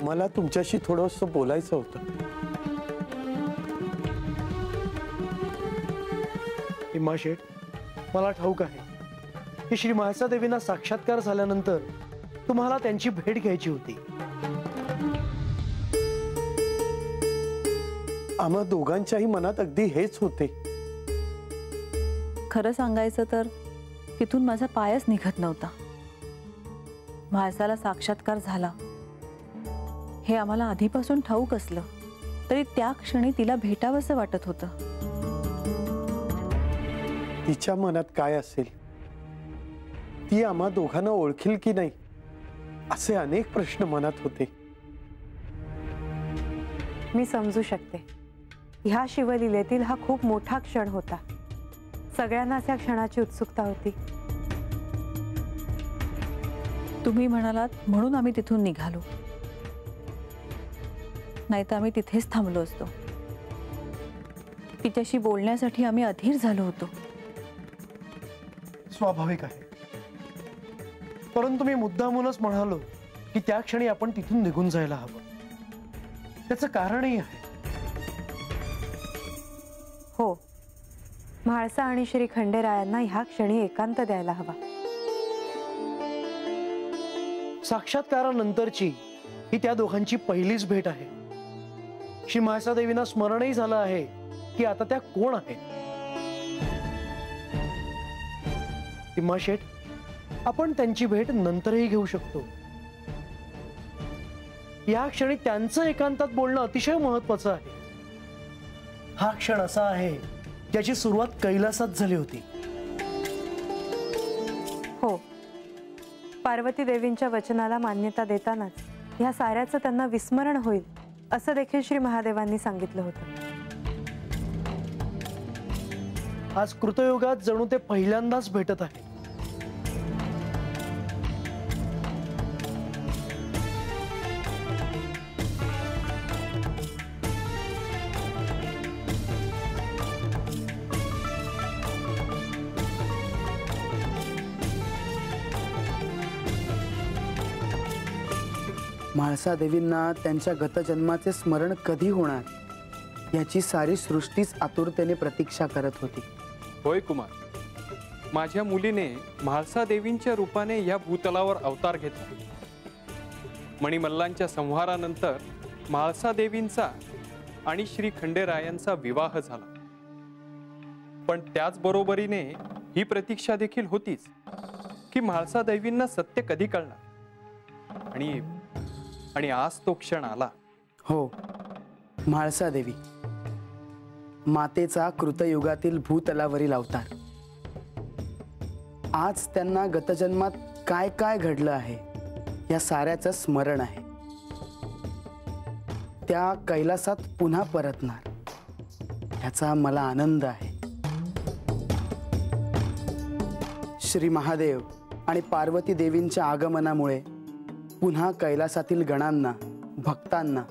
मला तुमच्याशी थोडंसं बोलायचं होतं. इम्मा शेठ, मला ठाऊक आहे की श्री म्हाळसा देवींना साक्षात्कार झाल्यानंतर तुम्हाला त्यांची भेट घ्यायची होती. आम्हा दोघांच्याही मनात अगदी हेच होते. खरं सांगायचं तर तिथून माझा पायच निघत नव्हता. म्हाळसाला साक्षात्कार झाला हे आम्हाला आधीपासून ठाऊक असलं तरी त्या क्षणी तिला भेटावंसं वाटत होतं. तिच्या मनात काय असेल, ती आम्हा दोघांना ओळखील की नाही, असे अनेक प्रश्न मनात होते. मी समजू शकते. ह्या शिवलीलेतील हा खूप मोठा क्षण होता. सगळ्यांनाच या क्षणाची उत्सुकता होती. तुम्ही म्हणालात म्हणून आम्ही तिथून निघालो, नाहीतर आम्ही तिथेच थांबलो असतो. तिच्याशी बोलण्यासाठी आम्ही अधीर झालो होतो. स्वाभाविक आहे, परंतु मी मुद्दामूनच म्हणालो की त्या क्षणी आपण तिथून निघून जायला हवं. त्याचं कारणही आहे. हो, म्हाळसा आणि श्री खंडेरायांना ह्या क्षणी एकांत द्यायला हवा. साक्षात्कारानंतरची ही त्या दोघांची पहिलीच भेट आहे. श्री म्हाळसा देवींना स्मरणही झालं आहे की आता त्या कोण आहेत. इम्मा शेठ, आपण त्यांची भेट नंतरही घेऊ शकतो. या क्षणी त्यांचं एकांतात बोलणं अतिशय महत्वाचं आहे. हा क्षण असा आहे ज्याची सुरुवात कैलासात झाली होती. हो, पार्वती देवींच्या वचनाला मान्यता देतानाच ह्या साऱ्याचं त्यांना विस्मरण होईल असं देखील श्री महादेवांनी सांगितलं होतं. आज कृतयुगात जणू ते पहिल्यांदाच भेटत आहे. म्हाळसा देवींना त्यांच्या गतजन्माचे स्मरण कधी होणार याची सारी सृष्टीच आतुरतेने प्रतीक्षा करत होती. होय कुमार, माझ्या मुलीने म्हाळसा देवींच्या रूपाने या भूतलावर अवतार घेतला. मणिमल्लांच्या संहारानंतर म्हाळसा देवींचा आणि श्री खंडेरायांचा विवाह झाला. पण त्याच बरोबरीने ही प्रतीक्षा देखील होतीच की म्हाळसा देवींना सत्य कधी कळणार. आणि आज तो क्षण आला. हो, म्हाळसा देवी, मातेचा कृतयुगातील भूतलावरील अवतार. आज त्यांना गतजन्मात काय काय घडलं आहे या साऱ्याचं स्मरण आहे. त्या कैलासात पुन्हा परतणार याचा मला आनंद आहे. श्री महादेव आणि पार्वती देवींच्या आगमनामुळे पुन्हा कैलासातील गणांना, भक्तांना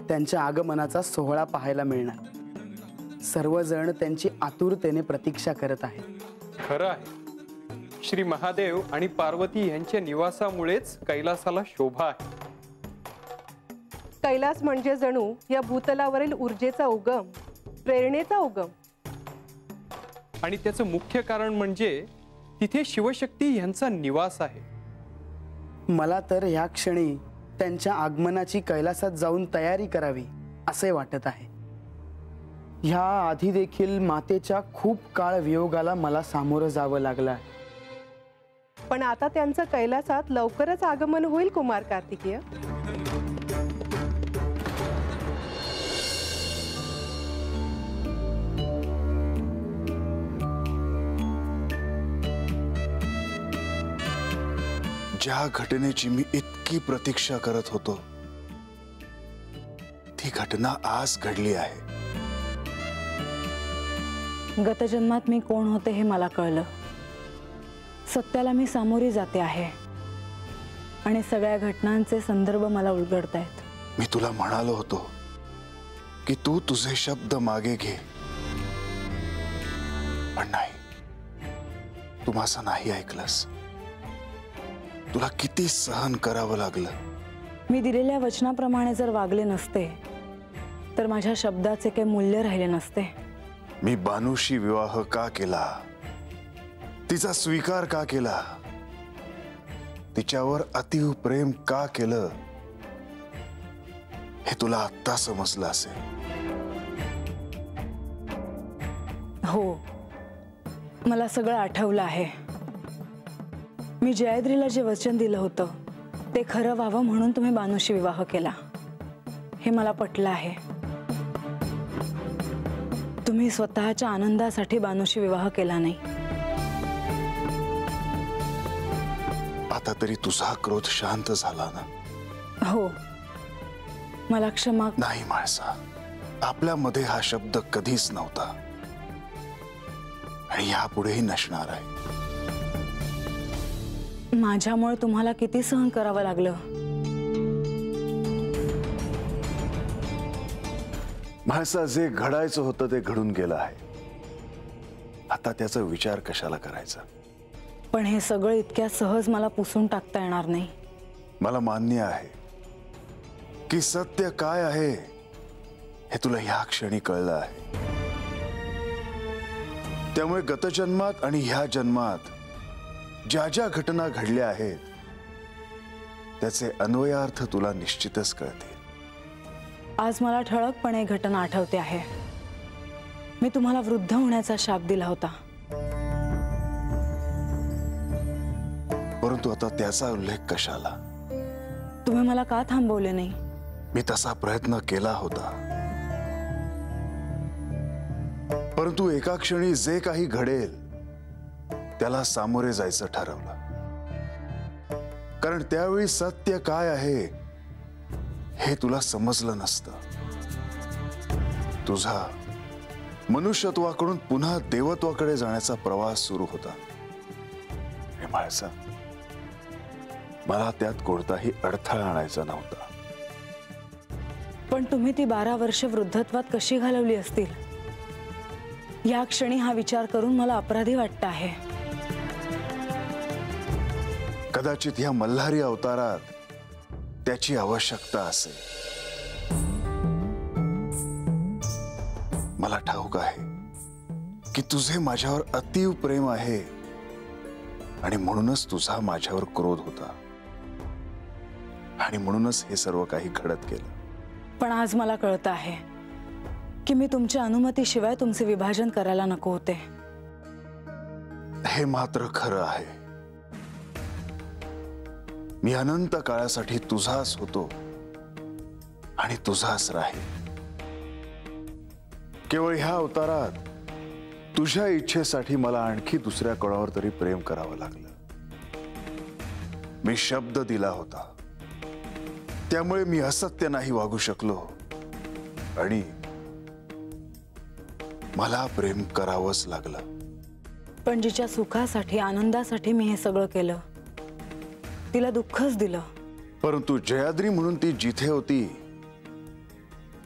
त्यांच्या आगमनाचा सोहळा पाहायला मिळणार. सर्वजण त्यांची आतुरतेने प्रतीक्षा करत आहेत. खरं आहे, श्री महादेव आणि पार्वती यांच्या निवासामुळेच कैलासाला शोभा आहे. कैलास म्हणजे जणू या भूतलावरील ऊर्जेचा उगम, प्रेरणेचा उगम. आणि त्याचं मुख्य कारण म्हणजे तिथे शिवशक्ती यांचा निवास आहे. मला तर ह्या क्षणी त्यांच्या आगमनाची कैलासात जाऊन तयारी करावी असे वाटत आहे. ह्या आधी देखील मातेच्या खूप काळ वियोगाला मला सामोरं जावं लागलं आहे. पण आता त्यांचं कैलासात लवकरच आगमन होईल कुमार कार्तिकेय. ज्या घटनेची मी इतकी प्रतीक्षा करत होतो ती घटना आज घडली आहे. गतजन्मात मी कोण होते हे मला कळलं. सत्याला मी सामोरी जाते आहे आणि सगळ्या घटनांचे संदर्भ मला उलगडतायत. मी तुला म्हणालो होतो की तू तुझे शब्द मागे घे, पण नाही, तू माझं नाही ऐकलंस. तुला किती सहन करावं लागलं मी दिलेल्या वचनाप्रमाणे जर वागले नसते तर माझ्या शब्दाचे काही मूल्य राहिले नसते. मी बानूशी विवाह का केला, तिचा स्वीकार का केला, तिच्यावर अतीव प्रेम का केलं, हे तुला आत्ता समजलं असेल. हो, मला सगळं आठवलं आहे. मी जयाद्रीला जे वचन दिलं होतं ते खरं व्हावं म्हणून तुम्ही बानूशी विवाह केला, हे मला पटलं आहे. तुम्ही स्वतःच्या आनंदासाठी बानूशी विवाह केला नाही. आता तरी तुझा क्रोध शांत झाला ना? हो, मला क्षमा. नाही म्हाळसा, आपल्यामध्ये हा शब्द कधीच नव्हता आणि यापुढेही नसणार आहे. माझ्यामुळे तुम्हाला किती सहन करावं लागलं. म्हाळसा, जे घडायचं होतं ते घडून गेलं आहे. आता त्याचा विचार कशाला करायचा? पण हे सगळं इतक्या सहज मला पुसून टाकता येणार नाही. मला मान्य आहे की सत्य काय आहे हे तुला ह्या क्षणी कळलं आहे. त्यामुळे गतजन्मात आणि ह्या जन्मात ज्या ज्या घटना घडल्या आहेत त्याचे अन्वयार्थ तुला निश्चितच कळतील. आज मला ठळकपणे घटना आठवते आहे. मी तुम्हाला वृद्ध होण्याचा शाप दिला होता, परंतु आता त्याचा उल्लेख कशाला? तुम्ही मला का थांबवले नाही? मी तसा प्रयत्न केला होता, परंतु एका क्षणी जे काही घडेल त्याला सामोरे जायचं ठरवलं. कारण त्यावेळी सत्य काय आहे हे तुला समजलं नसतं. तुझा मनुष्यत्वाकडून पुन्हा देवत्वाकडे जाण्याचा प्रवास सुरू होता. हे म्हाळसा, मला त्यात कोणताही अडथळा आणायचा नव्हता. पण तुम्ही ती 12 वर्ष वृद्धत्वात कशी घालवली असतील या क्षणी हा विचार करून मला अपराधी वाटतं आहे. कदाचित ह्या मल्हारी अवतारात त्याची आवश्यकता असेल. मला ठाऊक आहे की तुझे माझ्यावर अतीव प्रेम आहे आणि म्हणूनच तुझा माझ्यावर क्रोध होता आणि म्हणूनच हे सर्व काही घडत गेलं. पण आज मला कळतं आहे की मी तुमच्या अनुमतीशिवाय तुमचे विभाजन करायला नको होते. हे मात्र खरं आहे. मी अनंत काळासाठी तुझाच होतो आणि तुझाच राहील. केवळ ह्या अवतारात तुझ्या इच्छेसाठी मला आणखी दुसऱ्या कोणावर तरी प्रेम करावं लागलं. मी शब्द दिला होता, त्यामुळे मी असत्य नाही वागू शकलो आणि मला प्रेम करावंच लागलं. पण जिच्या सुखासाठी आनंदासाठी मी हे सगळं केलं तिला दुःखच दिलं. परंतु जयाद्री म्हणून ती जिथे होती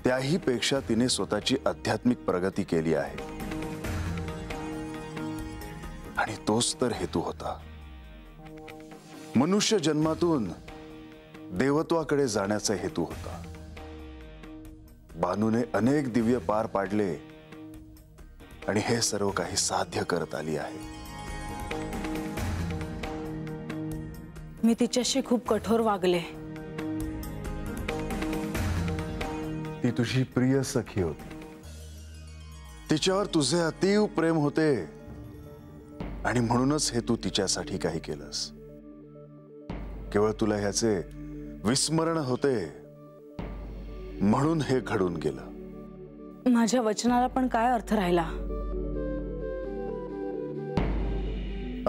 त्याही पेक्षा तिने स्वतःची आध्यात्मिक प्रगती केली आहे आणि तोच तर हेतू होता. मनुष्य जन्मातून देवत्वाकडे जाण्याचा हेतू होता. बानूने अनेक दिव्य पार पाडले आणि हे सर्व काही साध्य करत आली आहे. मी तिच्याशी खूप कठोर वागले. ती तुझी प्रिय सखी होती. तिच्यावर तुझे अतीव प्रेम होते आणि म्हणूनच हे तू तिच्यासाठी काही केलंस. केवळ तुला ह्याचे विस्मरण होते म्हणून हे घडून गेलं. माझ्या वचनाला पण काय अर्थ राहिला?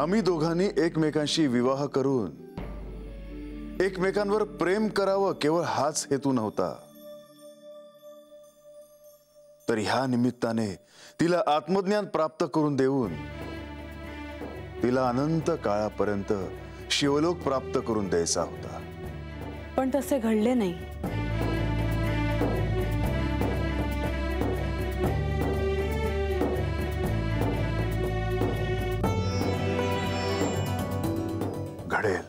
आम्ही दोघांनी एकमेकांशी विवाह करून एकमेकांवर प्रेम करावं, केवळ हाच हेतू नव्हता. तर ह्या निमित्ताने तिला आत्मज्ञान प्राप्त करून देऊन तिला अनंत काळापर्यंत शिवलोक प्राप्त करून द्यायचा होता. पण तसे घडले नाही. घडेल,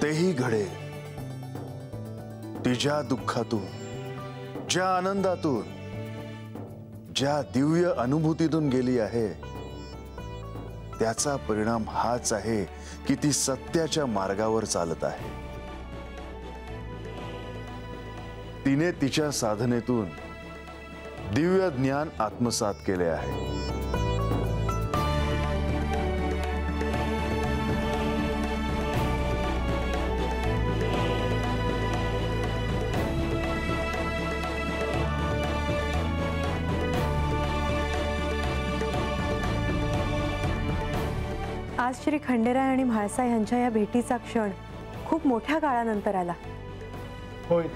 तेही घडेल, ती ज्या दुःखातून, ज्या आनंदातून, ज्या दिव्य अनुभूतीतून गेली आहे, त्याचा परिणाम हाच आहे की ती सत्याच्या मार्गावर चालत आहे. तिने तिच्या साधनेतून दिव्य ज्ञान आत्मसात केले आहे. आज श्री खंडेराय आणि म्हाळसा यांच्या या भेटीचा क्षण खूप मोठ्या काळानंतर आला. होय.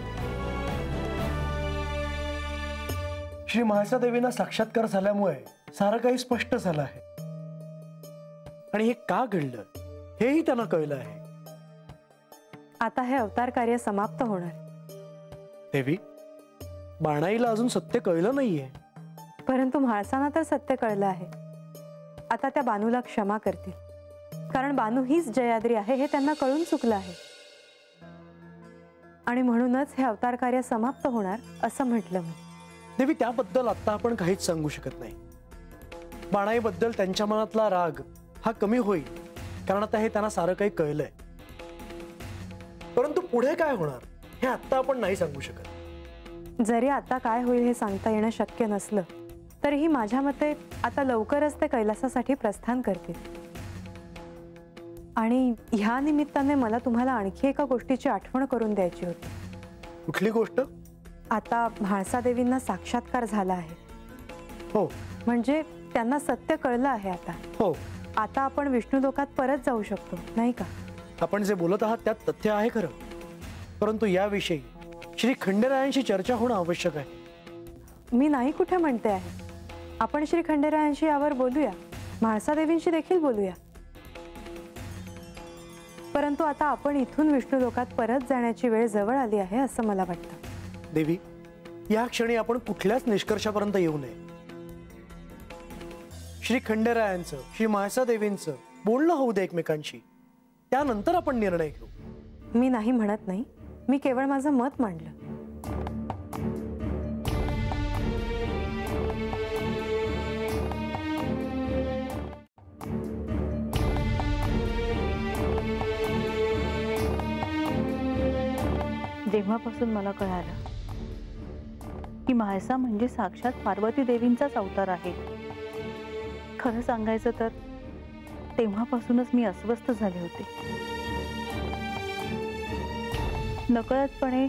श्री म्हाळसा देवींना साक्षात्कार झाल्यामुळे सारं काही स्पष्ट झालं आहे आणि हे का घडलं हेही त्यांना कळलं आहे. आता हे अवतार कार्य समाप्त होणार. देवी, बाणाईला अजून सत्य कळलं नाहीये. परंतु म्हाळसांना तर सत्य कळलं आहे. आता त्या बानूला क्षमा करतील, कारण बानू हीच जयाद्री आहे हे त्यांना कळून चुकलं आहे. आणि म्हणूनच हे अवतार कार्य समाप्त होणार असं म्हटलं मी. देवी, त्याबद्दल आता आपण काहीच सांगू शकत नाही. बाणाईबद्दल त्यांच्या मनातला राग हा कमी होईल, कारण आता हे त्यांना सारं काही कळलंय. परंतु पुढे काय होणार हे आता आपण नाही सांगू शकत. जरी आता काय होईल हे सांगता येणं शक्य नसलं तरीही माझ्या मते आता लवकरच ते कैलासासाठी प्रस्थान करतील. आणि ह्या निमित्ताने मला तुम्हाला आणखी एका गोष्टीची आठवण करून द्यायची होती. कुठली गोष्ट? आता म्हाळसा देवींना साक्षात्कार झाला आहे. हो. म्हणजे त्यांना सत्य कळलं आहे आता. हो. आता आपण विष्णुलोकात परत जाऊ शकतो, नाही का? आपण जे बोलत आहात त्यात तथ्य आहे खरं, परंतु याविषयी श्री खंडेरायांशी चर्चा होणं आवश्यक आहे. मी नाही कुठे म्हणते आहे. आपण श्री खंडेरायांशी यावर बोलूया, म्हाळसा देवींशी देखील बोलूया. परंतु आता आपण इथून विष्णुलोकात परत जाण्याची वेळ जवळ आली आहे असं मला वाटतं. देवी, या क्षणी आपण कुठल्याच निष्कर्षापर्यंत येऊ नये. श्री खंडेरायांचं, श्री म्हाळसा देवींचं बोलणं होऊ दे एकमेकांशी, त्यानंतर आपण निर्णय घेऊ. मी नाही म्हणत नाही, मी केवळ माझं मत मांडलं. तेव्हापासून मला कळालं की म्हाळसा म्हणजे साक्षात पार्वती देवींचाच अवतार आहे. खरं सांगायचं तर तेव्हापासूनच मी अस्वस्थ झाले होते. नकळतपणे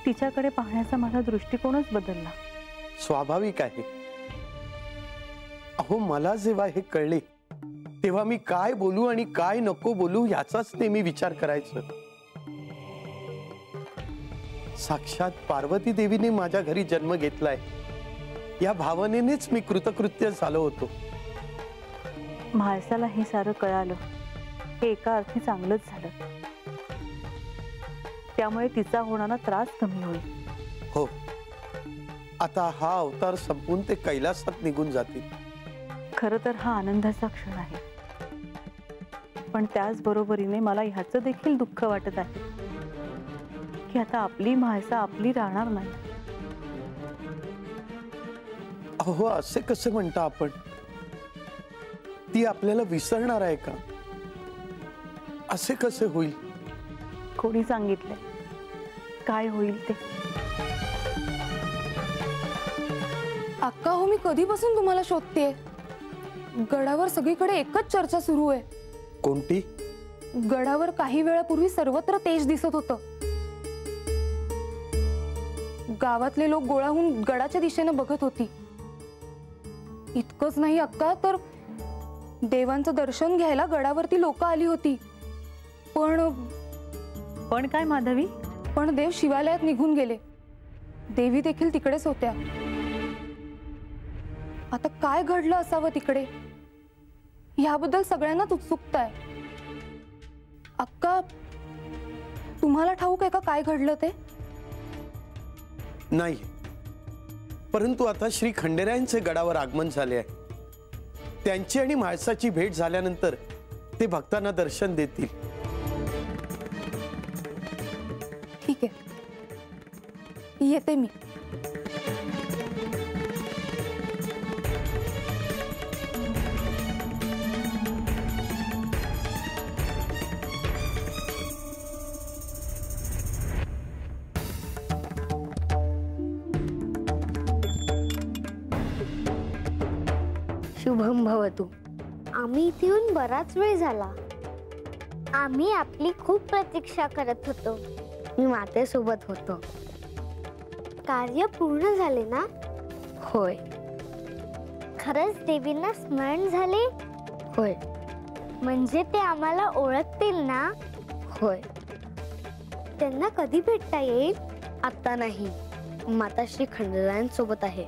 तिच्याकडे पाहण्याचा माझा दृष्टिकोनच बदलला. स्वाभाविक आहे. अहो, मला जेव्हा हे कळले तेव्हा मी काय बोलू आणि काय नको बोलू याचाच नेहमी विचार करायचं. साक्षात पार्वती देवीने माझ्या घरी जन्म घेतलाय या भावनेनेच मी कृतकृत्य झालो होतो. म्हाळसाला हे सारं कळालं हे एका अर्थी चांगलंच झालं. त्यामुळे तिचा होणारा त्रास कमी होईल. हो, आता हा अवतार संपून ते कैलासात निघून जातील. खरं तर हा आनंदाचा क्षण आहे, पण त्याच बरोबरीने मला ह्याचं देखील दुःख वाटत आहे की आता आपली म्हाळसा आपली राहणार नाही. अहो, असे कसे म्हणता आपण? ती आपल्याला विसरणार आहे का? असे कसे होईल? कोणी सांगितलंय काय होईल ते? अक्का, हो, मी कधीपासून तुम्हाला शोधतेय. गडावर सगळीकडे एकच चर्चा सुरू आहे. कोणती? गडावर काही वेळापूर्वी सर्वत्र तेज दिसत होतं. गावातले लोक गोळा होऊन गडाच्या दिशेने बघत होती. इतकंच नाही अक्का, तर देवांचं दर्शन घ्यायला गडावरती लोक आली होती. पण काय माधवी? पण देव शिवालयात निघून गेले. देवी देखील तिकडेच होत्या. आता काय घडलं असावं तिकडे याबद्दल सगळ्यांनाच उत्सुकता आहे. अक्का, तुम्हाला ठाऊक आहे का काय घडलं ते? नाही, परंतु आता श्री खंडेरायांचे गडावर आगमन झाले आहे. त्यांची आणि म्हाळसाची भेट झाल्यानंतर ते भक्तांना दर्शन देतील. ठीक आहे, येते मी. शुभम भवतु. आम्ही इथे येऊन बराच वेळ झाला. आम्ही आपली खूप प्रतीक्षा करत होतो. मी मातेसोबत होतो. कार्य पूर्ण झाले ना? होय. खरंच देवींना स्मरण झाले? होय. म्हणजे ते आम्हाला ओळखतील ना? होय. त्यांना कधी भेटता येईल? आता नाही. माता श्री खंडेरायांसोबत आहे.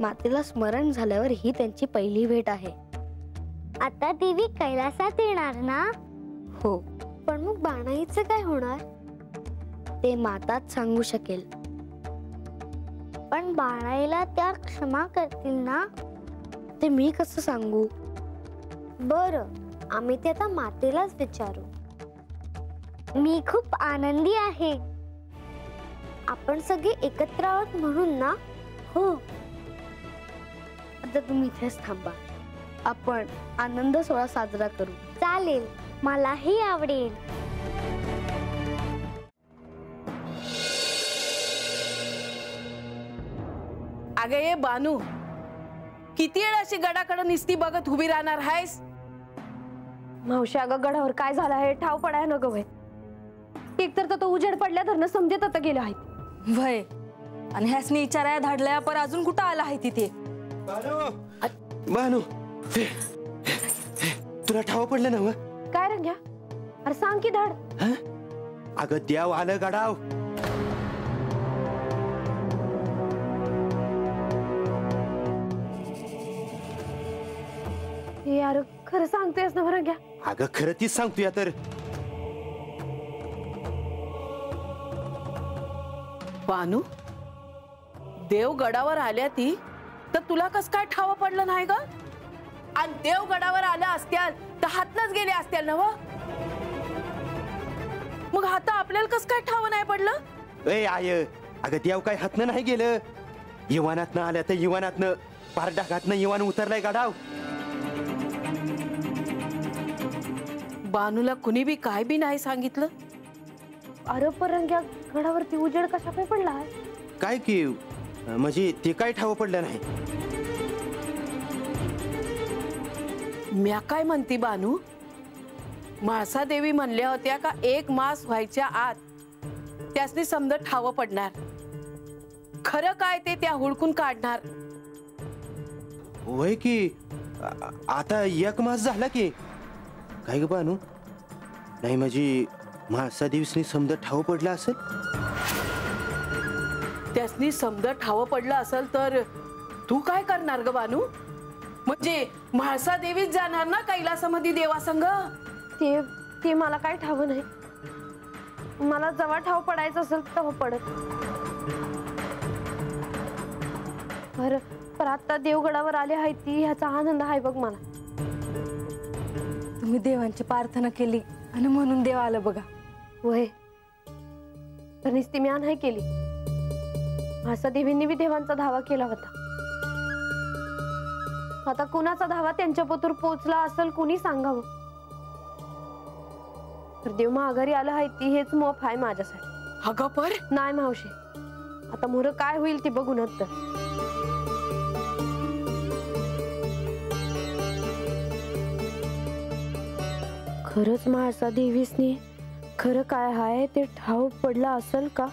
मातेला स्मरण झाल्यावर ही त्यांची पहिली भेट आहे. आता देवी कैलासात येणार ना? हो. पण मग बाणाईचं काय होणार? ते माताच सांगू शकेल. पण बाणाईला त्या क्षमा करतील ना? ते मी कसं सांगू? बरं, आम्ही ते आता मातेलाच विचारू. मी खूप आनंदी आहे. आपण सगळे एकत्र आहोत म्हणून ना? हो. आता तुम्ही इथेच थांबा. आपण आनंद सोहळा साजरा करू. चालेल, मलाही आवडेल. अगं ये बानू, किती वेळ अशी गडाकडे निस्ती बघत उभी राहणार आहेस? मावशी, अगं गडावर काय झालं आहे ठाव पडाय न गं. एकतर तो उजेड पडल्या धरणं समजत आता गेलं आहे. वय आणि ह्यासनी विचाराया धाडल्या पर अजून कुठं आला आहे तिथे? बानू, तुला ठाव पडलं ना? काय रंग्या? अरे सांग की धाड. अगं देव आलं गडाव. यार खरं सांगतेस ना रंग्या? अगं खरं तीच सांगतोय तर. बानू, देव गडावर आल्या ती तर तुला कस काय ठाव पडलं नाही ग? आणि देव गडावर आल्या असत्याल तर हातनच गेले असत्याल ना? मग हात आपल्याला कस काय ठाव नाही पडलं? ए आय, अगं देव काय हातनं नाही गेलं. युवानातनं आल्या तर युवानातनं पार डागातनं युवान उतरलाय गडाव. बानूला कुणी बी काय बी नाही सांगितलं? अरे पण रंग्या, गडावरती उजेड कशा काय पडला? काय की म्हणजे ते काय ठाव पडलं नाही. म्या काय म्हणती बानू, म्हाळसा देवी म्हणल्या होत्या का 1 मास व्हायच्या आत त्यासनी समजा ठाव पडणार. खरं काय ते त्या हुडकून काढणार. होय की आता 1 मास झाला की. काय ग बानू? नाही म्हणजे म्हाळसा देवीसनी समजा ठाव पडला असेल. त्यासनी समजा ठाव पडलं असेल तर तू काय करणार ग बानू? म्हणजे म्हाळसा देवीच जाणार ना कैलासामध्ये देवासंग? ते मला काय ठाव नाही. मला जेव्हा ठाव पडायचं असेल तेव्हा पडत. बरं, पण आता देवगडावर आले आहे ती ह्याचा आनंद आहे बघ मला. तुम्ही देवांची प्रार्थना केली आणि म्हणून देव आलं बघा. वय तर नुसती म्या नाही केली. म्हाळसा देवींनी बी देवांचा धावा केला होता. आता कुणाचा धावा त्यांच्या पतूर पोचला असेल कुणी सांगावं. तर देव माघारी आलं आहे ती हेच मोफ आहे माझ्यासाठी. अगं पर नाही मावशी, आता मोर काय होईल ती बघून तर. खरंच म्हाळसा देवीसनी खरं काय हाय ते ठाव पडला असेल का?